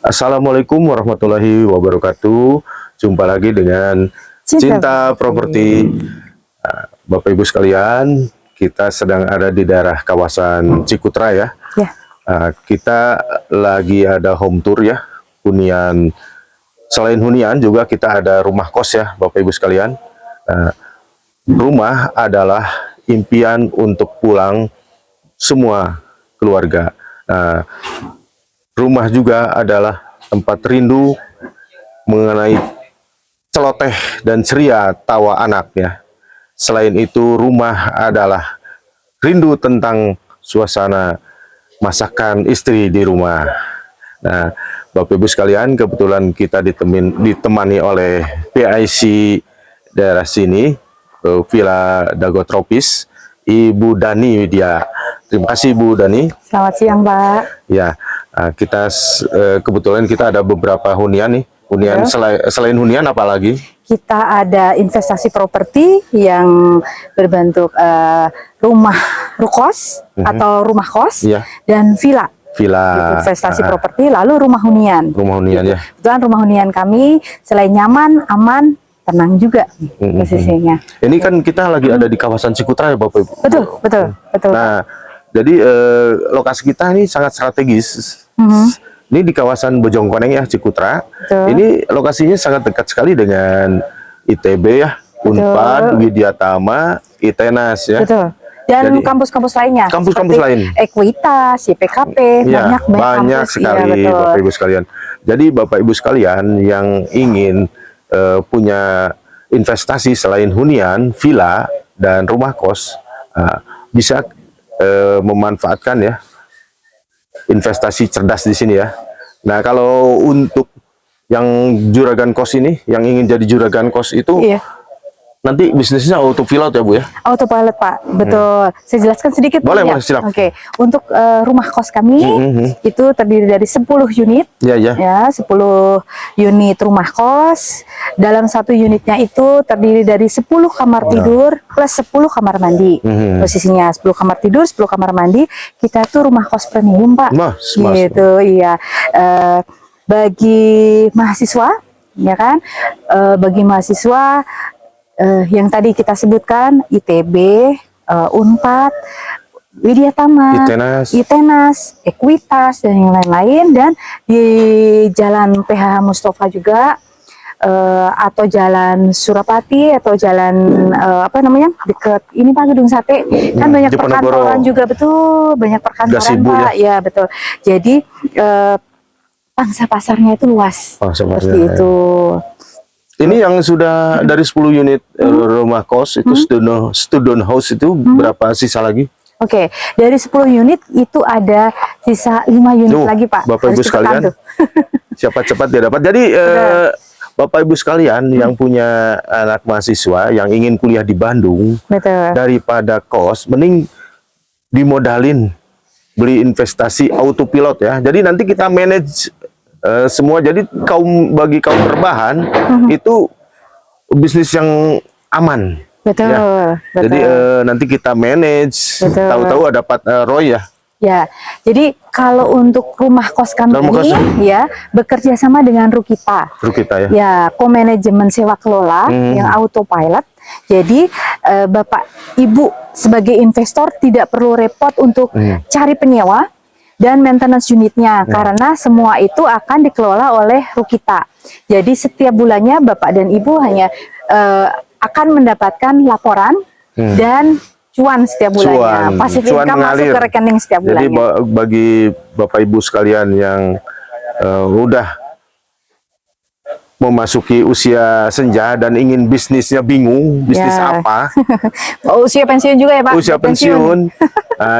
Assalamualaikum warahmatullahi wabarakatuh. Jumpa lagi dengan Cinta Properti. Bapak Ibu sekalian, kita sedang ada di daerah kawasan Cikutra ya. Kita lagi ada home tour ya, hunian. Selain hunian juga kita ada rumah kos ya, Bapak Ibu sekalian. Rumah adalah impian untuk pulang semua keluarga. Rumah juga adalah tempat rindu mengenai celoteh dan ceria tawa anaknya. Selain itu, rumah adalah rindu tentang suasana masakan istri di rumah. Nah, Bapak Ibu sekalian, kebetulan kita ditemani oleh PIC daerah sini, Villa Dago Tropis, Ibu Dani Widya. Terima kasih Bu Dani. Selamat siang Pak. Ya, kita kebetulan kita ada beberapa hunian nih. Hunian selain hunian apa lagi? Kita ada investasi properti yang berbentuk rumah rukos atau rumah kos dan villa. Investasi properti, lalu rumah hunian. Rumah hunian ya. Kebetulan rumah hunian kami selain nyaman, aman, tenang juga posisinya. Ini kan kita lagi ada di kawasan Cikutra ya Bapak Ibu. Betul. Nah, jadi lokasi kita ini sangat strategis. Ini di kawasan Bojongkoneng ya, Cikutra. Ini lokasinya sangat dekat sekali dengan ITB ya, Unpad, Widyatama, ITENAS ya. Dan kampus-kampus lainnya. Kampus-kampus lain. Ekuitas, YPKP, banyak sekali Bapak Ibu sekalian. Jadi Bapak Ibu sekalian yang ingin punya investasi selain hunian, villa dan rumah kos, bisa memanfaatkan ya investasi cerdas di sini ya. Nah, kalau untuk yang juragan kos ini, yang ingin jadi juragan kos itu, nanti bisnisnya autopilot ya Bu ya? Autopilot Pak, betul. Saya jelaskan sedikit. Boleh, silakan. Oke, untuk rumah kos kami itu terdiri dari 10 unit. Ya, 10 unit rumah kos. Dalam satu unitnya itu terdiri dari 10 kamar tidur plus 10 kamar mandi. Posisinya 10 kamar tidur, 10 kamar mandi. Kita tuh rumah kos premium Pak. Gitu, iya. Bagi mahasiswa, ya kan? Bagi mahasiswa yang tadi kita sebutkan ITB, Unpad, Widyatama, ITENAS, Ekuitas dan yang lain-lain, dan di Jalan PH Mustafa juga atau Jalan Surapati atau Jalan apa namanya dekat ini Pak Gedung Sate kan banyak perkantoran juga, betul, banyak perkantoran Pak ya, betul. Jadi pangsa pasarnya itu luas seperti itu. Ini yang sudah dari 10 unit rumah kos itu student house itu berapa sisa lagi? Oke, dari 10 unit itu ada sisa 5 unit lagi Pak. Bapak Ibu sekalian, siapa cepat dia dapat. Jadi Bapak Ibu sekalian yang punya anak mahasiswa yang ingin kuliah di Bandung, daripada kos, mending dimodalin beli investasi autopilot ya. Jadi nanti kita manage semua. Jadi bagi kaum berbahan itu bisnis yang aman. Jadi nanti kita manage, tahu-tahu dapat ROI ya. Ya, jadi kalau untuk rumah kos kami ini ya bekerja sama dengan Rukita ya. Ya, co-manajemen sewa kelola yang autopilot. Jadi Bapak Ibu sebagai investor tidak perlu repot untuk cari penyewa dan maintenance unitnya, karena semua itu akan dikelola oleh Rukita. Jadi setiap bulannya Bapak dan Ibu hanya akan mendapatkan laporan dan cuan setiap bulannya. Pasif income masuk ke rekening setiap bulannya. Jadi bagi Bapak Ibu sekalian yang udah memasuki usia senja dan ingin bisnisnya bingung, bisnis apa? Usia pensiun juga ya Pak? Usia pensiun.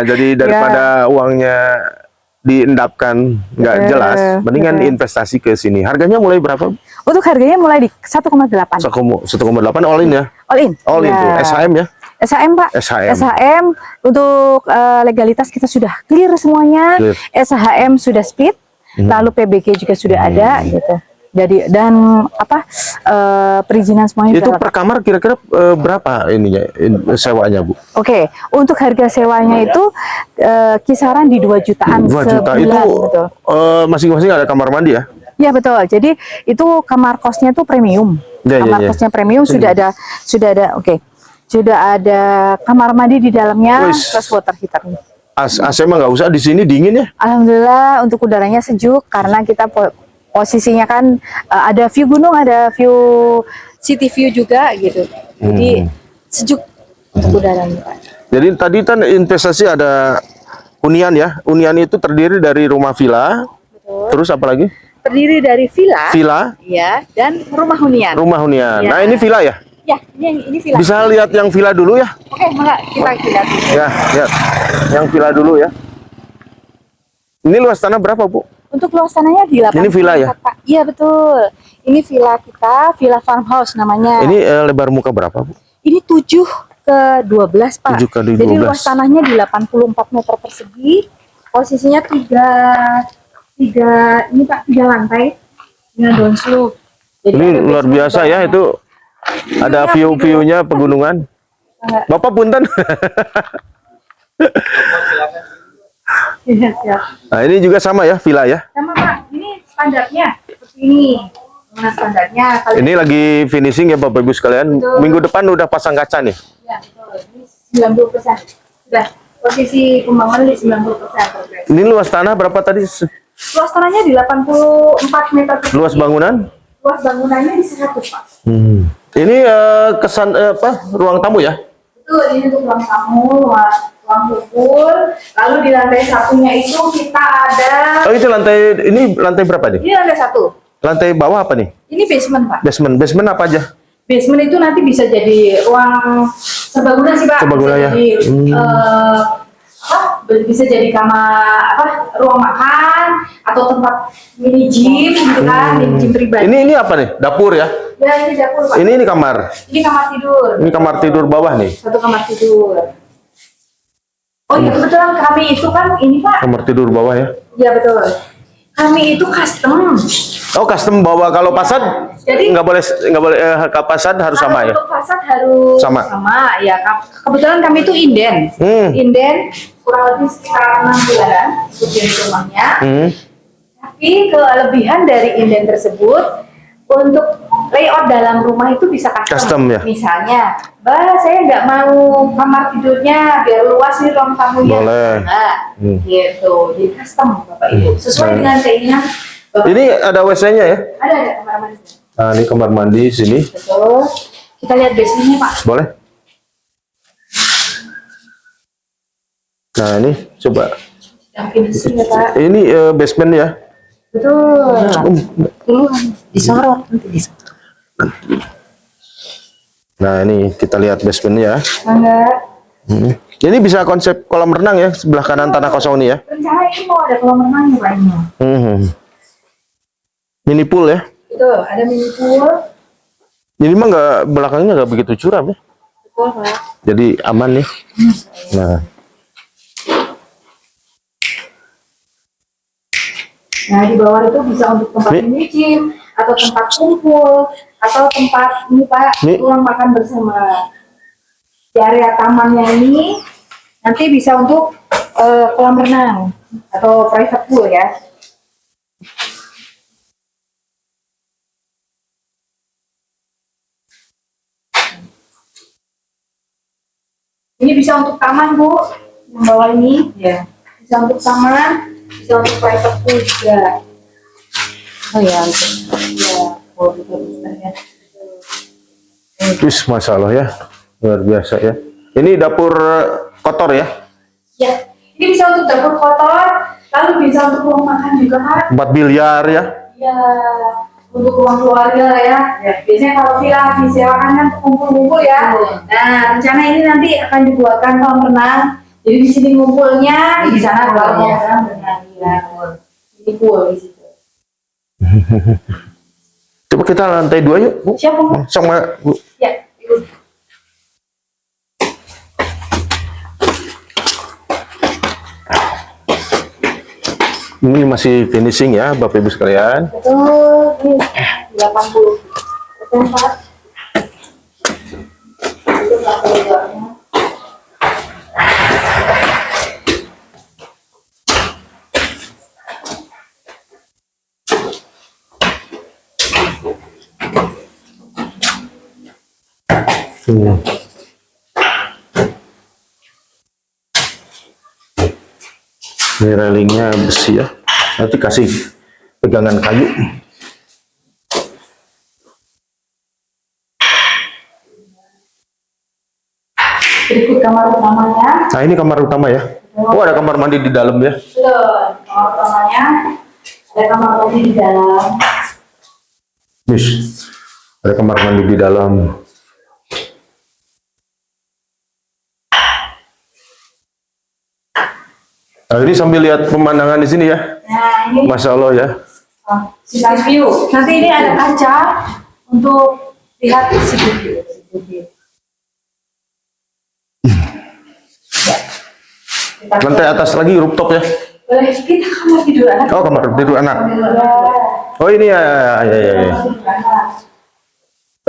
Jadi daripada uangnya diendapkan nggak jelas, mendingan investasi ke sini. Harganya mulai berapa? Untuk harganya mulai di 1,8. 1,8 all in ya? All in tuh, SHM ya? SHM Pak. SHM untuk legalitas kita sudah clear semuanya. SHM sudah speed, lalu PBG juga sudah ada gitu. Jadi dan apa perizinan semuanya itu per kamar kira-kira berapa ininya sewanya Bu? Oke, untuk harga sewanya itu kisaran di 2 jutaan 2 juta sebulan, itu masing-masing ada kamar mandi ya? Ya betul. Jadi itu kamar kosnya tuh premium. Kamar kosnya premium sudah ada. Oke. Sudah ada kamar mandi di dalamnya plus water heater. AC mah nggak usah, di sini dingin ya. Alhamdulillah untuk udaranya sejuk karena kita posisinya kan ada view gunung, ada view city view juga gitu. Jadi sejuk untuk udaranya. Jadi tadi kan investasi ada hunian ya. Hunian itu terdiri dari rumah villa. Betul. Terus apa lagi? Terdiri dari villa. Villa. Ya, dan rumah hunian. Rumah hunian. Ya. Nah, ini villa ya? Ya, ini villa. Bisa lihat yang villa dulu ya? Oke, enggak, kita lihat. Ya, lihat. Yang villa dulu ya. Ini luas tanah berapa, Bu? Untuk luas tanahnya di 8. Ini villa ya? Iya, betul. Ini villa kita, villa farmhouse namanya. Ini lebar muka berapa, Bu? Ini 7x12, Pak. 7x12. Jadi luas tanahnya di 84 meter persegi. Posisinya 3 lantai dengan downslope. Ini luar biasa ya, itu ada view-viewnya pegunungan. Bapak punten. Nah, ini juga sama ya, villa ya? Sama, Pak. Ini standarnya seperti ini. Nah, standarnya. Ini lagi finishing ya, Bapak Ibu sekalian. Betul. Minggu depan udah pasang kaca nih. Ya, betul. Ini 90%. Sudah posisi pembangunan di 90%. Ini luas tanah berapa tadi? Luas tanahnya di 84 meter persegi. Luas bangunan? Luas bangunannya di 100, Pak. Ini kesan apa? Ruang tamu ya? Betul, ini untuk ruang tamu, ruang kumpul. Lalu di lantai satunya itu kita ada. Oh, itu ini lantai berapa nih? Ini lantai 1. Lantai bawah apa nih? Ini basement, Pak. Basement apa aja? Basement itu nanti bisa jadi ruang serbaguna sih, Pak. Serbaguna ya. Jadi, bisa jadi kamar ruang makan atau tempat mini gym gitu kan, mini gym pribadi. Ini apa nih? Dapur ya? Ya, ini dapur, Pak. Ini kamar. Ini kamar tidur. Ini kamar tidur bawah nih. Satu kamar tidur. Oh iya, kebetulan kami itu kan ini, Pak. Kamar tidur bawah ya? Iya, betul. Kami itu custom. Oh, custom bawah. Kalau fasad Jadi nggak boleh fasad harus sama ya? Untuk fasad harus sama ya. Kebetulan kami itu inden. Inden kurang lebih sekitar 6 bulan untuk di rumahnya. Tapi kelebihan dari inden tersebut untuk layout dalam rumah itu bisa custom ya? Misalnya, saya nggak mau kamar tidurnya biar luas nih ruang tamunya. Boleh. Gitu. Jadi custom, Bapak Ibu. Sesuai dengan keinginan Bapak. Ini ada WC-nya ya? Ada kamar mandi. Nah, ini kamar mandi sini. Betul. Kita lihat basementnya, Pak. Boleh. Nah, ini coba. Yang finishing ya, Pak. Ini basement ya? Betul. Dulu disorot, nanti disorot. Nah, ini kita lihat basementnya. Enggak. Ini bisa konsep kolam renang ya, sebelah kanan tanah kosong ini ya. Rencana ini mau ada kolam renangnya, Pak, ini. Mini pool ya. Itu ada mini pool. Jadi mah belakangnya nggak begitu curam ya. Betul, Pak. Jadi aman nih. Nah, di bawah itu bisa untuk tempat mini gym atau tempat kumpul atau tempat ini, Pak, ruang makan bersama. Di area tamannya ini nanti bisa untuk kolam renang atau private pool ya. Ini bisa untuk taman, Bu. Yang bawah ini ya. Bisa untuk taman, bisa untuk private pool juga. Oh ya, ya. Wis, Masya Allah ya, luar biasa ya. Ini dapur kotor ya? Ya, ini bisa untuk dapur kotor, lalu bisa untuk ruang makan juga, Pak. Tempat biliar ya? Ya, untuk ruang keluarga ya. Biasanya kalau villa disewakan kan kumpul-kumpul ya. Nah, rencana ini nanti akan dibuatkan kolam renang. Jadi di sini ngumpulnya, di sana keluarnya renang ya. Ini pool di situ. Coba kita lantai 2 yuk, Bu. Siapa, Bu? Sama Bu. Ya. Ini masih finishing ya, Bapak Ibu sekalian. Betul, ini 80%, Pak. Itu lantai 2-nya. Hmm. Ini railingnya besi ya. Nanti kasih pegangan kayu. Berikut kamar utamanya. Nah, ini kamar utama ya. Oh, ada kamar mandi di dalam ya. Betul, kamar utamanya. Ada kamar mandi di dalam. Bis. Ada kamar mandi di dalam. Nah, ini sambil lihat pemandangan di sini ya. Nah, ini Masya Allah ya. city view. Nanti ini ada kaca untuk lihat city view. Ya. Lantai atas lagi rooftop ya. Boleh kita kamar tidur anak. Oh, kamar tidur anak. Ya. Oh, ini ya.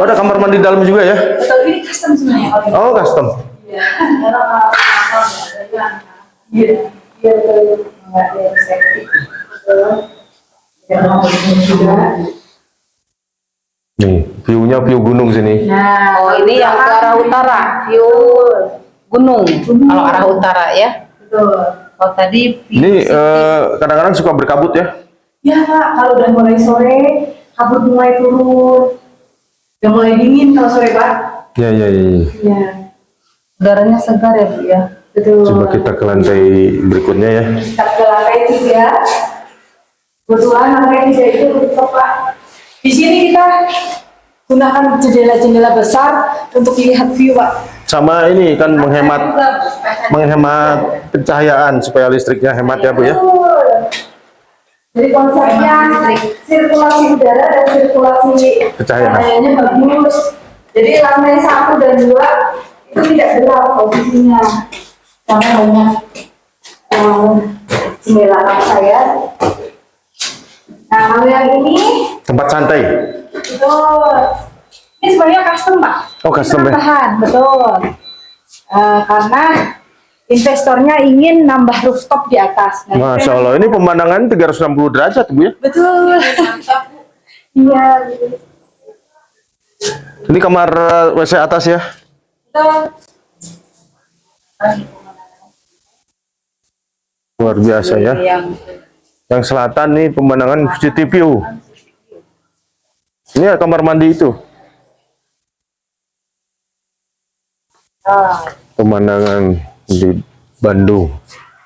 Oh, ada kamar mandi dalam juga ya. Betul, ini custom sebenarnya. Oh, custom. Iya. Iya. Iya. Nggak ada safety. Nih, view-nya view gunung sini. Nah, Oh, ini yang ke arah utara, view gunung. Kalau arah utara ya. betul. Oh, tadi view Ini kadang-kadang suka berkabut ya. Ya Kak, kalau udah mulai sore, kabut mulai turun. Udah mulai dingin kalau sore Pak. Ya, ya, ya. Iya, udaranya segar ya, Bu ya. betul. Coba kita ke lantai berikutnya ya. Kita ke lantai 3. Kebetulan lantai 3 itu rooftop Pak. Di sini kita gunakan jendela-jendela besar untuk lihat view Pak. Sama ini kan menghemat pencahayaan supaya listriknya hemat ya Bu ya. Betul. Jadi konsepnya sirkulasi udara dan sirkulasi Pencahayaan. cahayanya bagus. Jadi lantai 1 dan 2 itu tidak gelap posisinya. Karena banyak jendela saya. Nah kalau yang ini Tempat santai. betul. Ini sebenarnya custom Pak. Oh, custom ya. Tambahan, betul. Karena investornya ingin nambah rooftop di atas. Nah, Masya Allah, ini pemandangan 360 derajat Bu ya. betul. Iya. Ini kamar WC atas ya. Betul. Luar biasa ya. Yang selatan nih pemandangan city view. Ini ya kamar mandi itu. Pemandangan di Bandung,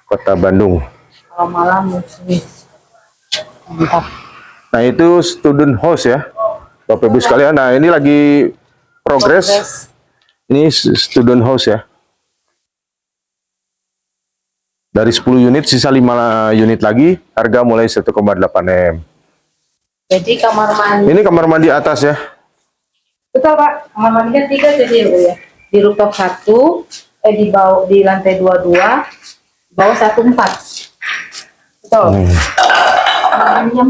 kota Bandung. Kalau malam mantap. Nah itu student house ya, Bapak Ibu sekalian. Nah ini lagi progress. Ini student house ya. Dari 10 unit, sisa 5 unit lagi, harga mulai 1,8 M. Jadi kamar mandi. Ini kamar mandi atas ya. Betul Pak, kamar mandinya 3 jadi ya Bu ya. Di rooftop 1, di bawah di lantai 22, bawah 1 4. Betul. Kamar mandinya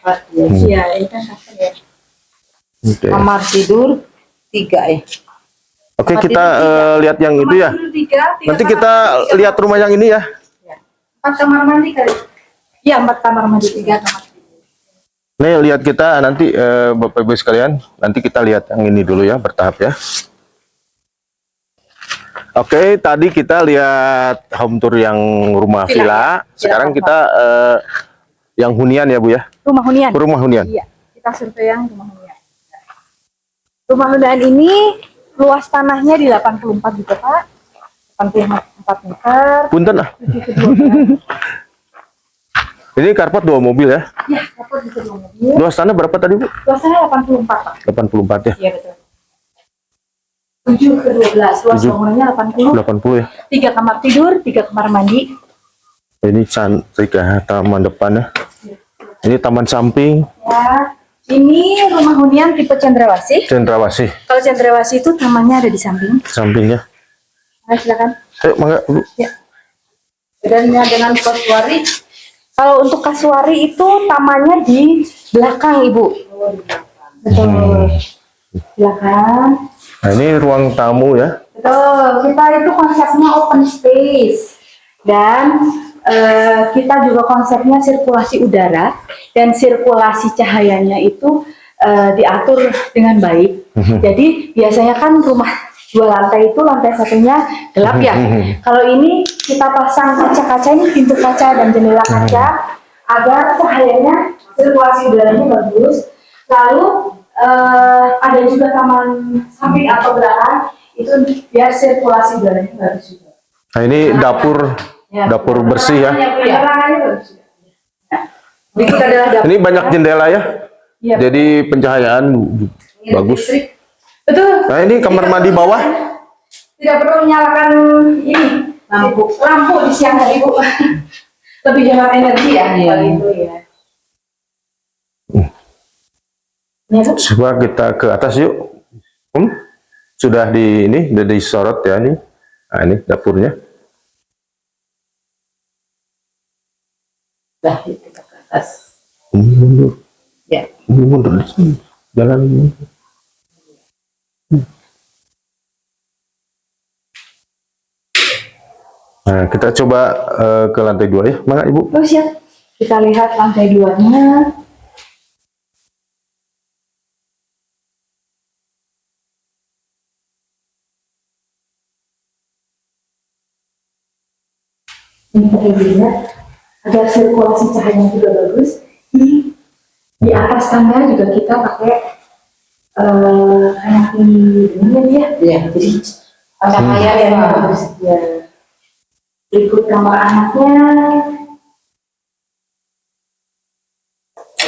4 ya. Iya, ini kan custom ya. Oke. Kamar tidur 3 ya. Oke, kita lihat yang itu ya. Kamar tidur 3, Nanti kita lihat rumah yang ini ya. 4 kamar mandi kali. Iya, 4 kamar mandi, 3 kamar tidur. Nih lihat kita nanti Bapak Ibu sekalian, nanti kita lihat yang ini dulu ya, bertahap ya. Oke, tadi kita lihat home tour yang rumah villa. Sekarang kita yang hunian ya Bu ya. Rumah hunian. Rumah hunian. Iya, kita survei yang rumah hunian. Rumah hunian ini luas tanahnya di 84 gitu Pak. 84 meter. Punten ah. 7 ke 12. Ini carport 2 mobil ya. Iya, dapur bisa 2 mobil. Luas tanah berapa tadi Bu? Luasnya 84 Pak. 84 ya. Iya betul. 7 ke 12, luas 7. bangunannya 80. 80 ya. 3 kamar tidur, 3 kamar mandi. Ini cantik ya, taman depan ya. Ini taman samping, Ya, ini rumah hunian tipe cendrawasih. cendrawasih Kalau cendrawasih itu tamannya ada di samping. sampingnya. Nah, silakan. Ayo mangga Bu. Ya. Dan dengan kasuari Kalau untuk kasuari itu tamannya di belakang Ibu. Betul. Silakan. Nah ini ruang tamu ya. Betul. Kita itu konsepnya open space dan kita juga konsepnya sirkulasi udara dan sirkulasi cahayanya itu diatur dengan baik. Jadi biasanya kan rumah dua lantai itu lantai satunya gelap ya. Kalau ini kita pasang kaca-kaca, ini pintu kaca dan jendela kaca agar cahayanya, sirkulasi udaranya bagus. Lalu ada juga taman samping atau belakang itu biar sirkulasi udaranya bagus juga. Nah, ini dapur bersih ya. Penerangannya bagus juga. Berikut adalah dapur. Ini banyak jendela ya. Iya. Jadi pencahayaan bagus. Listrik. Betul. Nah, ini kamar mandi bawah. Tidak perlu menyalakan ini lampu di siang hari, Bu. Lebih hemat energi ya, kalau itu ya. Ya, Bu. Coba kita ke atas yuk. Sudah udah disorot ya nih. Nah, ini dapurnya. Nah, kita ke atas. Mundur. Ya. Mundur. Jalan ini. Nah, kita coba ke lantai 2 ya. Mana Ibu? Oh, siap. Kita lihat lantai 2-nya. Ini pakai dilihat agar sirkulasi cahayanya juga bagus. Ini di atas tangga juga kita pakai kayak ini ya. Ya. Jadi cahaya yang bagus ya. Berikut kamar anaknya.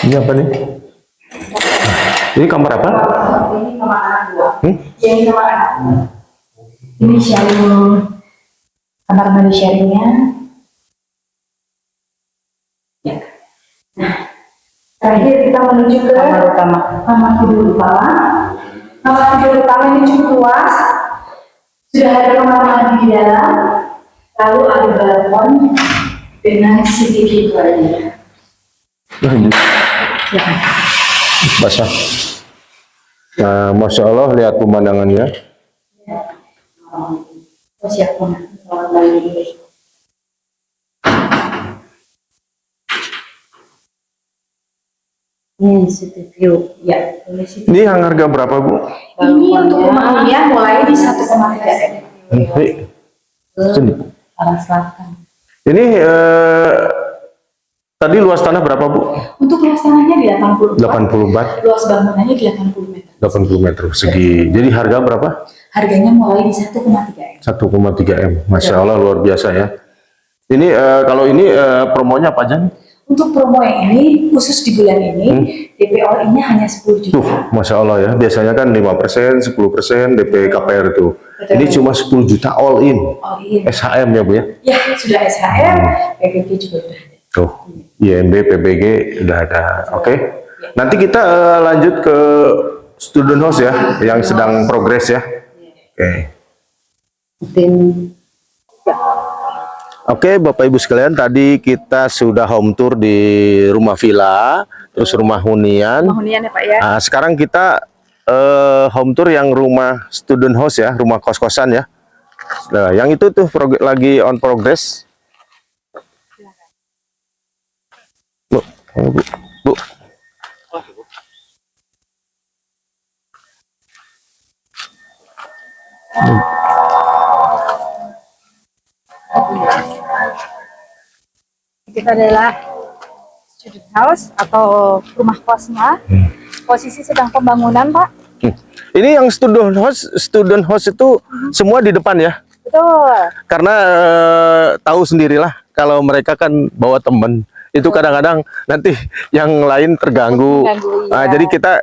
Ini apa nih? Ini kamar apa? Ini kamar anak dua. Hmm? Ya, ini kamar anak. Ini sharing kamar mandi sharingnya. Ya. Nah, terakhir kita menuju ke Kamar utama. kamar tidur utama. Kamar tidur utama ini cukup luas. Sudah ada kamar mandi di dalam. Lalu ada balkon dengan CCTV lainnya. Ya. Basah. Nah, Masya Allah, lihat pemandangannya. Oh, siap, kamar mandi. Ini city view. Ya. Ini yang harga berapa, Bu? Ini untuk rumah hunian mulai di 1,3 M. Ini. Sini. Arah selatan. Ini tadi luas tanah berapa, Bu? Untuk luas tanahnya di 80 84. luas bangunannya di 80 meter. 80 meter persegi. Jadi harga berapa? Harganya mulai di 1,3 M. 1,3 M. Masya Allah, luar biasa ya. Ini kalau ini promonya apa aja? Untuk promo yang ini, khusus di bulan ini, DP all-in-nya hanya 10 Tuh, juta. Masya Allah ya. Biasanya kan 5%, 10% DP KPR tuh. Betul. Ini cuma 10 juta all in. All-in. SHM ya, Bu ya? Ya, sudah SHM, PPG juga sudah ada. Tuh, IMB, PBG udah ada. Oke. Nanti kita lanjut ke student house ya, yang sedang progres ya. Oke. Oke, Bapak Ibu sekalian, tadi kita sudah home tour di rumah villa, terus rumah hunian. Rumah hunian ya, Pak ya. Nah, sekarang kita home tour yang rumah student house ya, rumah kos-kosan ya. Nah, yang itu tuh lagi on progress. Bu, ayo, Bu. Bu. Kita adalah student house atau rumah kosnya. Posisi sedang pembangunan, Pak. Ini yang student house itu semua di depan ya. Betul. Karena tahu sendirilah kalau mereka kan bawa temen itu kadang-kadang nanti yang lain terganggu. Iya. Jadi kita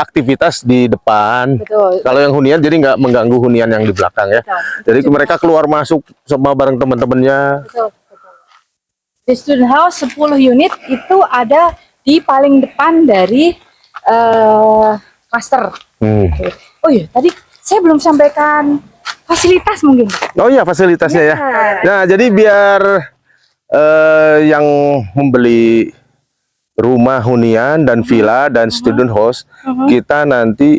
aktivitas di depan. Betul. Kalau yang hunian jadi nggak mengganggu hunian yang di belakang ya. Betul. Jadi mereka keluar masuk sama bareng teman-temannya. Betul. Di student house 10 unit itu ada di paling depan dari master. Oh iya, tadi saya belum sampaikan fasilitas mungkin. Oh iya, fasilitasnya ya. Nah, jadi biar yang membeli rumah hunian dan villa dan student house, kita nanti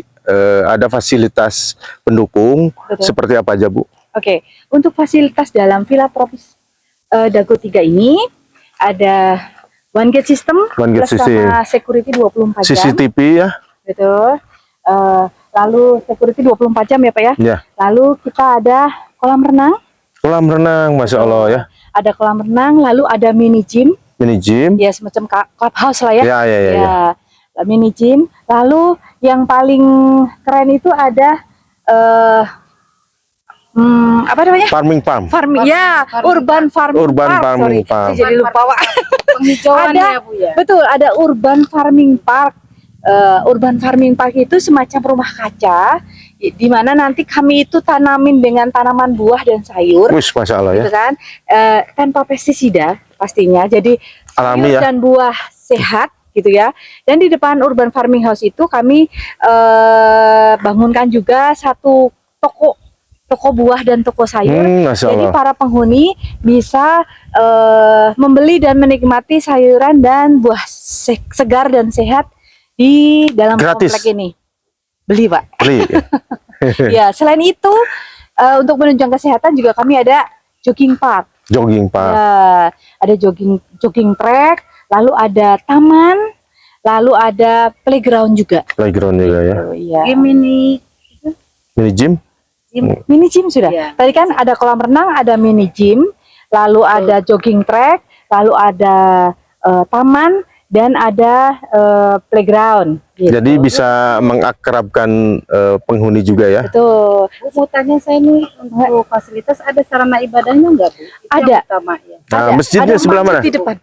ada fasilitas pendukung. Betul. Seperti apa aja, Bu? Oke, untuk fasilitas dalam Villa Tropis Dago 3 ini ada one gate system One gate plus system. sama security 24 jam. CCTV ya. Betul. lalu security 24 jam ya Pak ya. Ya. Lalu kita ada kolam renang. Kolam renang, Masya Allah ya. Ada kolam renang, lalu ada mini gym. Mini gym. Ya semacam clubhouse lah ya. Ya. Mini gym. Lalu yang paling keren itu ada apa namanya? Farming farm. Urban farming park. Sorry, farm. saya jadi lupa Pak. Penghijauan ya Bu ya. Betul, ada urban farming park. Urban farming park itu semacam rumah kaca, di mana nanti kami itu tanamin dengan tanaman buah dan sayur. Wih, Masya Allah ya. Gitu kan, tanpa pestisida pastinya. Jadi Alami sayur ya. dan buah sehat gitu ya. Dan di depan urban farming house itu kami bangunkan juga satu toko buah dan toko sayur. Masya Jadi Allah. para penghuni bisa membeli dan menikmati sayuran dan buah segar dan sehat di dalam Gratis. komplek ini. Beli Pak. Beli. Ya, selain itu untuk menunjang kesehatan juga kami ada jogging park. Jogging park. Ya, ada jogging track, lalu ada taman, lalu ada playground juga. Playground juga ya. Iya. Mini Mini gym. Mini gym sudah. Iya. Tadi kan ada kolam renang, ada mini gym, lalu ada jogging track, lalu ada taman dan ada playground. Gitu. Jadi bisa mengakrabkan penghuni juga ya. Betul. Bu, mau tanya saya nih, untuk fasilitas ada sarana ibadahnya nggak Bu? Itu Ada. yang utama ya. Nah, masjidnya Ada sebelah mana? masjid di depan.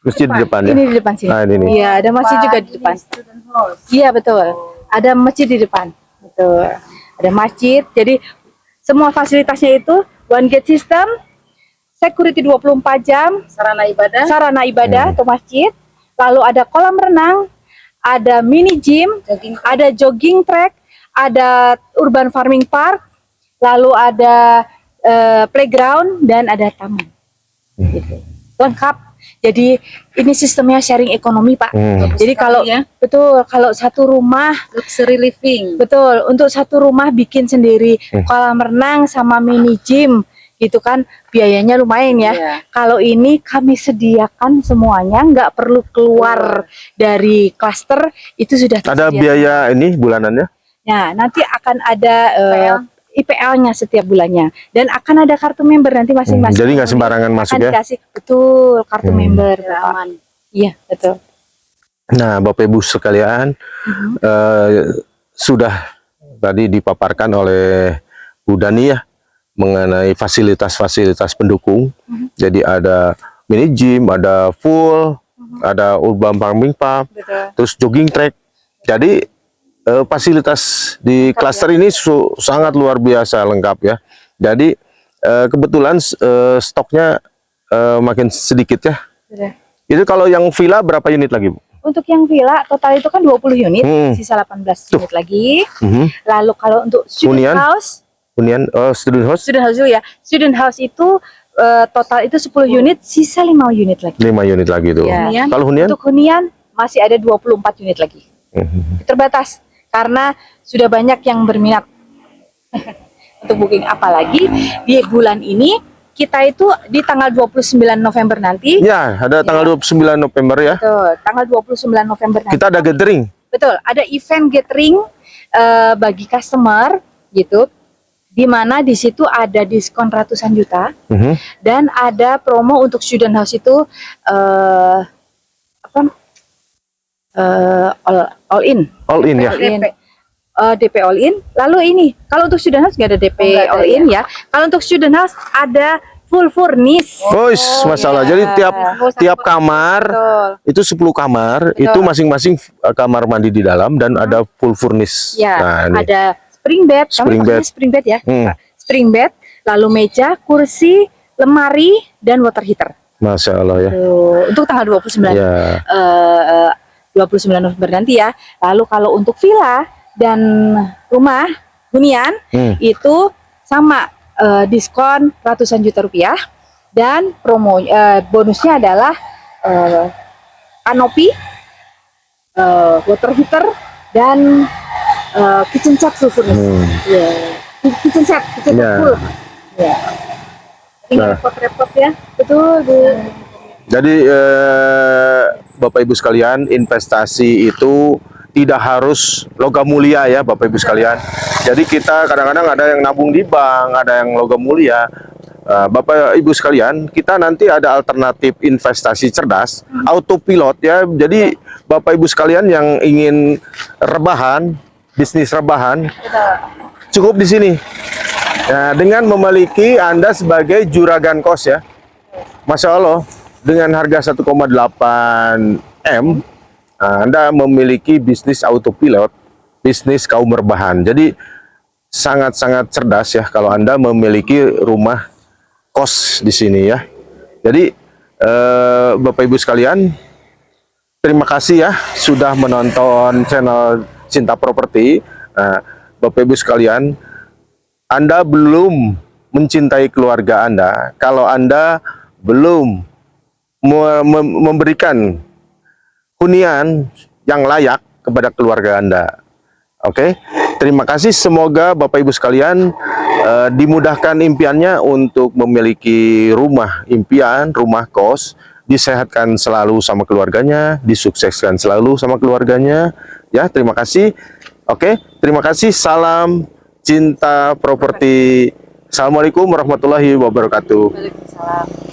Masjid di depan ya. Ini di depan sini. Nah, ini. Iya, ada masjid juga di depan. Student house. Iya, betul. Ada masjid di depan. Betul. Ada masjid. Jadi semua fasilitasnya itu one gate system, security 24 jam, Sarana ibadah. sarana ibadah atau masjid, lalu ada kolam renang, ada mini gym, Jogging. ada jogging track, ada urban farming park, lalu ada playground dan ada taman. Gitu. Lengkap. Jadi ini sistemnya sharing ekonomi Pak. Jadi kalau ya. betul kalau satu rumah Luxury living. betul untuk satu rumah bikin sendiri kolam renang sama mini gym gitu kan biayanya lumayan ya. Iya. Kalau ini kami sediakan semuanya, nggak perlu keluar dari klaster, itu sudah Ada tersedia. biaya ini bulanannya? Nah, nanti akan ada IPL-nya setiap bulannya dan akan ada kartu member nanti masing-masing. Jadi nggak sembarangan akan masuk ya? dikasih betul kartu member. Biar Bapak. aman. Iya, betul. Nah, Bapak Ibu sekalian, sudah tadi dipaparkan oleh Bu Dani ya mengenai fasilitas-fasilitas pendukung. Jadi ada mini gym, ada full, ada urban farming park, Betul. terus jogging track. Jadi fasilitas di klaster ini sangat luar biasa lengkap ya. Jadi kebetulan stoknya makin sedikit ya. Sudah. Itu kalau yang villa berapa unit lagi, Bu? Untuk yang villa total itu kan 20 unit, sisa 18 Tuh. unit lagi. Mhm. Lalu kalau untuk Hunian? student house, Student house student house dulu ya. Student house itu total itu 10 unit, sisa 5 unit lagi. 5 unit lagi tuh. Ya. Kalau hunian? Untuk hunian masih ada 24 unit lagi. Terbatas karena sudah banyak yang berminat untuk booking, apalagi di bulan ini kita itu di tanggal 29 November nanti. Ya, ada tanggal 29 November ya. Betul, tanggal 29 November nanti. Kita ada gathering. Betul, ada event gathering bagi customer gitu. Di mana di situ ada diskon ratusan juta dan ada promo untuk student house itu all in. All in ya. DP all in. Lalu ini, kalau untuk student house nggak ada DP nggak ada, all in ya. Kalau untuk student house ada full furnish. Boys, masalah. iya. Jadi tiap kamar Betul. itu 10 kamar, itu masing-masing kamar mandi di dalam dan ada full furnish. Ya, Nah, ini. ada spring bed. Spring Kami bed. pakainya spring bed ya. Spring bed, lalu meja, kursi, lemari, dan water heater. Masya Allah ya. Tuh, untuk tanggal 29 Ya. 29 November nanti ya. Lalu kalau untuk villa dan rumah hunian itu sama diskon ratusan juta rupiah dan promo bonusnya adalah kanopi, water heater dan kitchen set full furnish. Ya. Kitchen set Ya. full. Ya. Tinggal Nah. repot-repot ya. Betul, Bu. Jadi Bapak Ibu sekalian, investasi itu tidak harus logam mulia ya Bapak Ibu sekalian. Jadi kita kadang-kadang ada yang nabung di bank, ada yang logam mulia. Bapak Ibu sekalian, kita nanti ada alternatif investasi cerdas, autopilot ya. Jadi Bapak Ibu sekalian yang ingin rebahan, bisnis rebahan, cukup di sini. Nah, dengan memiliki Anda sebagai juragan kos ya. Masya Allah, dengan harga 1,8 M, Anda memiliki bisnis autopilot, bisnis kaum rebahan. Jadi sangat-sangat cerdas ya kalau Anda memiliki rumah kos di sini ya. Jadi Bapak Ibu sekalian, terima kasih ya sudah menonton channel Cinta Properti. Bapak Ibu sekalian, Anda belum mencintai keluarga Anda kalau Anda belum memberikan hunian yang layak kepada keluarga Anda. Oke, terima kasih. Semoga Bapak Ibu sekalian dimudahkan impiannya untuk memiliki rumah impian, rumah kos, disehatkan selalu sama keluarganya, disukseskan selalu sama keluarganya. Ya, terima kasih. Oke, terima kasih. Salam Cinta Properti. Assalamualaikum warahmatullahi wabarakatuh. Waalaikumsalam.